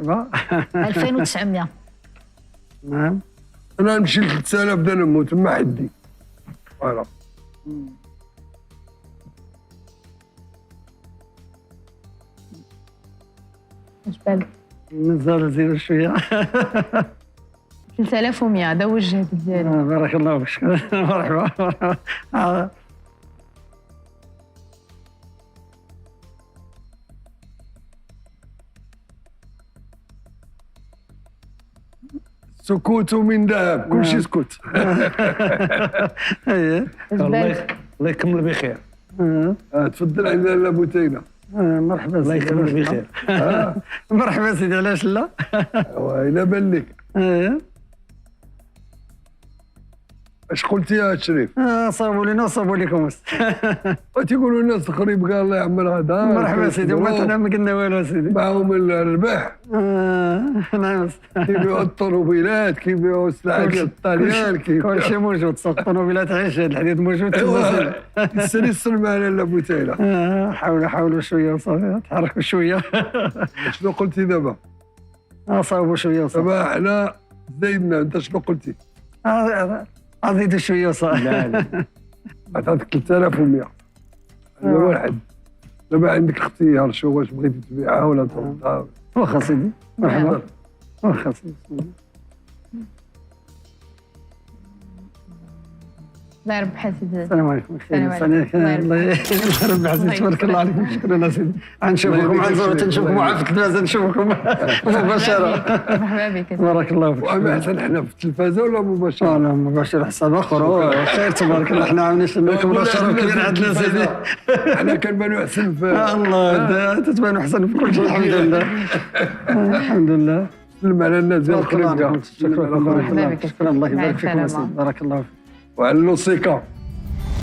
مرحبا. 2900. نعم. انا نمشي ل 3000 درهم وتما حدي. فوالا. اش بالك؟ مازال زيد شويه. 3100 هذا هو الجهد ديالي. بارك الله فيك. مرحبا. سكوت من ذهب، كل شيء سكوت. اييه. الله يكمل بخير. تفضل عندنا لا بوتينه. مرحبا الله يكمل بخير. مرحبا سيدي، علاش لا؟ الا بان لك. ايه. اش قلتي يا شريف؟ صابوا لنا وصابوا لكم. تيقولوا الناس تخريب قال الله يعمل غدا. مرحبا سيدي، وما ما قلنا والو سيدي. معهم الربح. نعم. كيبيعوا الطوموبيلات، كيبيعوا السلعه ديال الطاليان، كل شيء موجود. الطوموبيلات عايش، هذا الحديد موجود. السني السن معنا لا بوتيله. حاولوا شويه وصافي، تحركوا شويه. شنو قلتي دابا؟ صاوبوا شويه وصافي. دابا حنا زيدنا، انت شنو قلتي؟ زيدوا شويه وصافي. لا عطاتك 3100. هذا هو الحد. دابا عندك اختيار، شو واش بغيتي تبيعها ولا تردها. واخا سيدي، مرحبا. واخا سيدي. الله يربح سيدي. السلام عليكم. الله يربح سيدي، تبارك الله عليكم. شكرا سيدي. غنشوفكم، غنشوفكم عاد في التلفازه، نشوفكم مباشره. مرحبا بك. بارك الله فيك. واما احسن حنا في التلفازه ولا مباشره؟ لا مباشر، حساب اخر. خير تبارك الله. حنا عاونيش لكم مباشره كبير عندنا سيدي. حنا كنبانوا احسن في الله تتبانوا احسن في كل شيء. الحمد لله. الحمد لله. سلم على الناس ديال بارك الله الخليج. عليكم. شكرا. مرحبا بك. شكرا، الله مع يبارك فيكم السلامة. سيدي. بارك الله فيك. وعلى اللوسيكا.